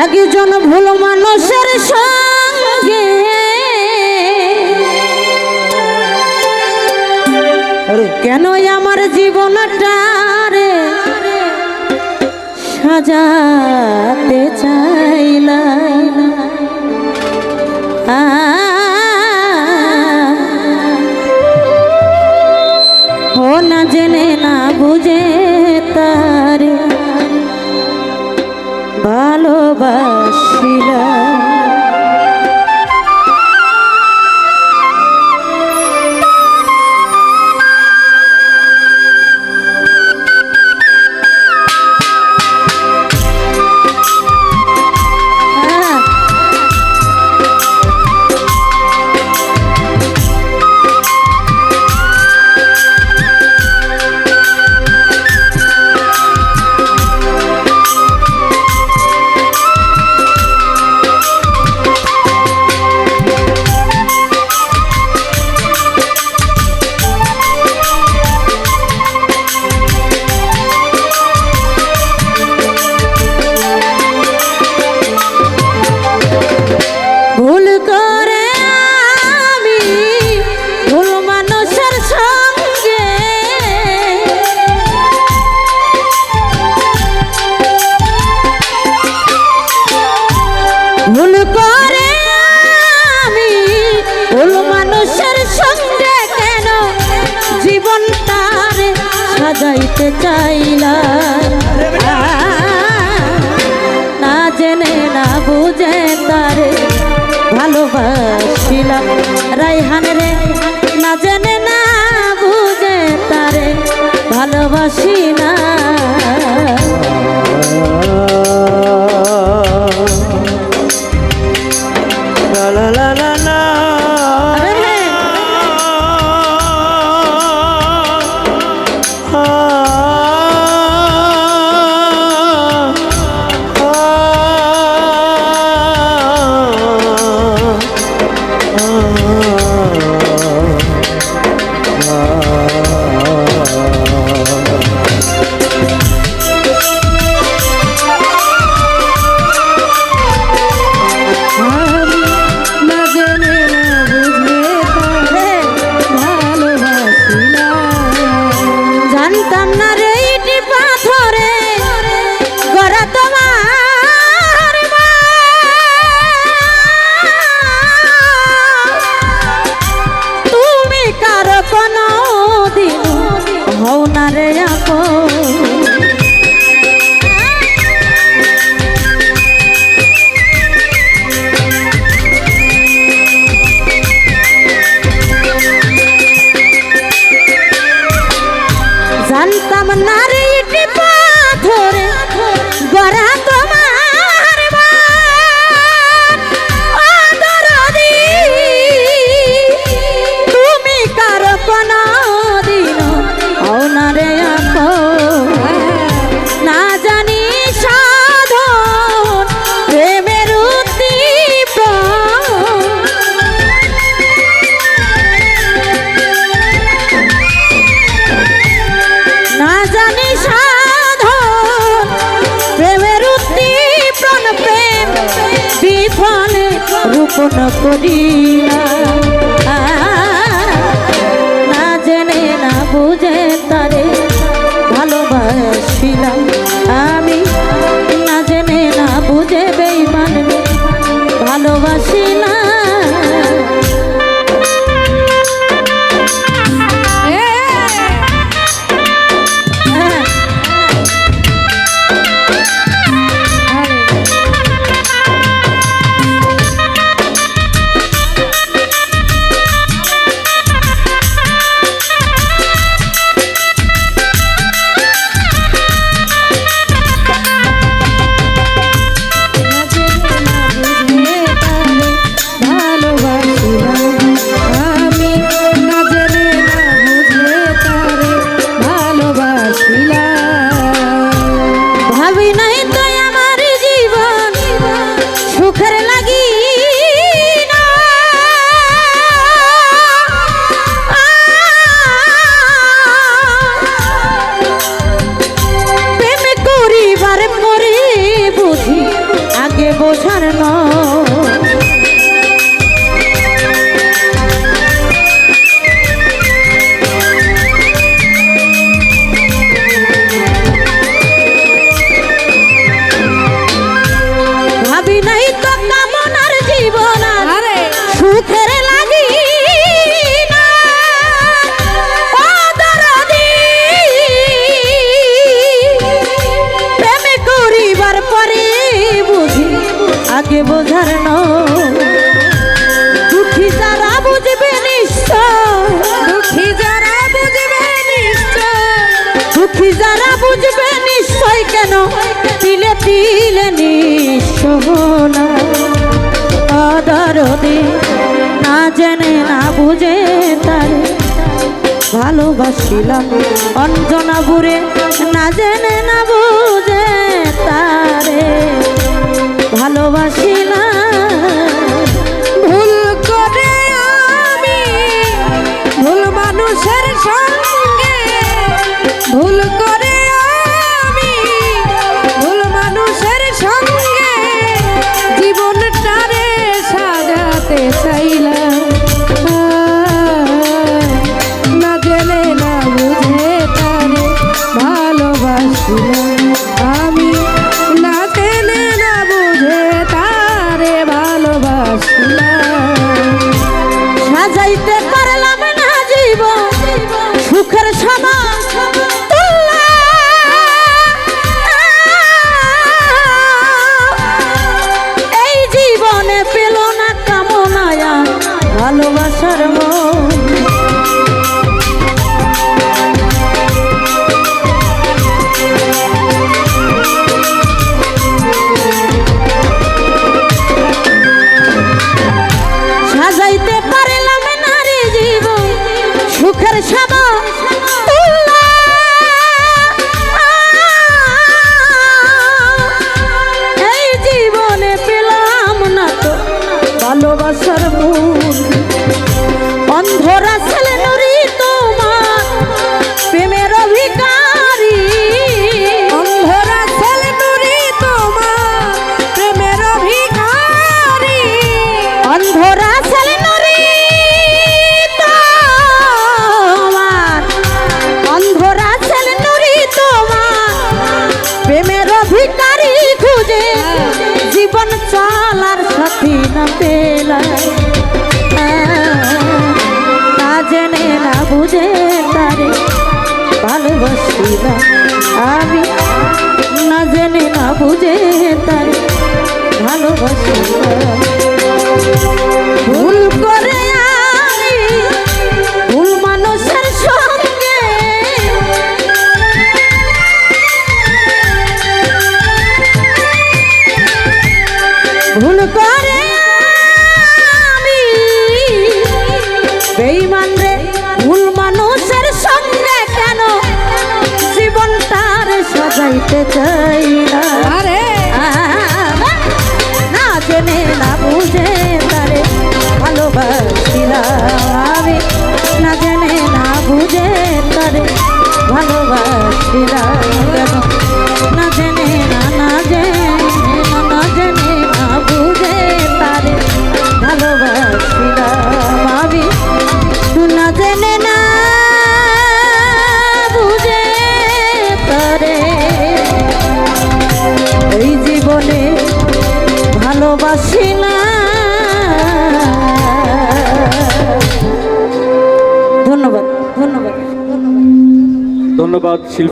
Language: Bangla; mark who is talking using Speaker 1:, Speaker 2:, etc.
Speaker 1: একজন ভুল মানুষের সঙ্গে কেন আমার জীবনটা রে সাজাতে চাইলা ও না জেনে না বুঝে তারে ভালোবাসিলা ভুল করে আমি ভুল মানুষের সঙ্গে কেন জীবনটারে সাজাইতে চাইলাম না জেনে না বুঝে তারে ভালোবাসিলাম রাইহান রে না জেনে না বুঝে তারে ভালোবাসি না
Speaker 2: la la la la
Speaker 1: জানতাম না রে ইটি পাথরে গড়া তোমার দরদি তুমি কারো কোনো দিন হও না রে না জানি সাধন প্রেমের না জানি সাধন প্রেমের উদ্দীপন প্রেম বিফলে রূপণ করিলা না জেনে না বুঝে তারে ভালোবাসিলাম আমি না জেনে না বুঝে বেঈমান ভালোবাসিলাম বোঝার নয় দুঃখী যারা বুঝবে নিশ্চয়
Speaker 3: দুঃখী যারা বুঝবে নিশ্চয়
Speaker 1: দুঃখী যারা বুঝবে নিশ্চয় কেন তিলে তিলে নিঃস্ব হলো অদরদে না জেনে না বুঝে তারে ভালোবাসিলাম অঞ্জনা বুড়ে না জেনে না বুঝে তারে ভালোবাসিলাম
Speaker 3: ভুল করে আমি ভুল মানুষের সঙ্গে ভুল করে আমি ভুল মানুষের সঙ্গে জীবনটারে সাজাতে চাইলাম না জেনে না বুঝে তারে ভালোবাসিলাম আমি না জেনে না বুঝে তারে ভালোবাসিলাম
Speaker 1: সাজাইতে পারলাম না জীবন সুখের সমান এই জীবনে পেল না কামনায়া ভালোবাসার মন সাজাইতে পারলাম না রে জীবন সুখের সভা এই জীবনে পেলাম না তো ভালোবাসার মূল অন্ধরা ছেলে নুরি তোমার প্রেমের অধিকারী
Speaker 3: অন্ধরা ছেলে নুরি তোমার প্রেমের অভিখারী
Speaker 1: অন্ধরা ছেলে নুরি তোমার অন্ধরা ছেলে নুরি তোমার প্রেমের অধিকারী খুঁজে জীবন চলার সাথী না পেলাম না জেনে না বুঝে তারে ভালোবাসিলাম আমি না জেনে না বুঝে তারে ভালোবাসিলাম ভুল করে আমি ভুল মানুষের সঙ্গে ভুল করে আমি বেঈমান রে ভুল মানুষের সঙ্গে কেন জীবনটার সাজাইতে চাই না
Speaker 3: আরে
Speaker 1: না জেনে না বুঝে তারে ভালোবাসিলাম আমি না জেনে না বুঝে তারে ভালোবাসিলাম না জেনে না জেনে না বুঝে তারে ভালোবাসিলাম আমি না জেনে না বুঝে তারে এই জীবনে ভালোবাসি না। ধন্যবাদ ধন্যবাদ
Speaker 2: ধন্যবাদ শিল্পী।